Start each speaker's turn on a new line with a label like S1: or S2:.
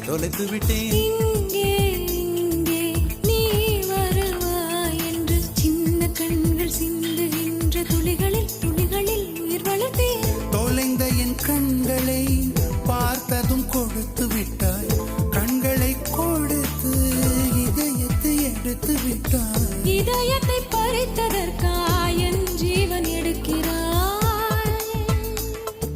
S1: தொலைத்து விட்டேன்.
S2: இங்கே இங்கே நீ வருவாய் என்று சின்ன கண்கள் சிந்துகின்ற துளிகளில் துளிகளில் உயிர் வளர்த்தேன்.
S1: தொலைந்த என் கண்களை